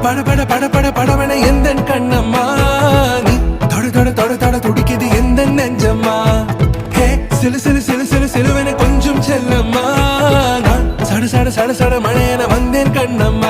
பட பட பட பட படவன எந்த கண்ணம்மா நீ தொட தொட தொட தொட துடிக்குது எந்த நெஞ்சம்மா ஹே சிலு சிலு சிலு சிலு சிலுவன கொஞ்சம் செல்லம்மா நான் சட சட சட சட மழையன வந்தேன் கண்ணம்மா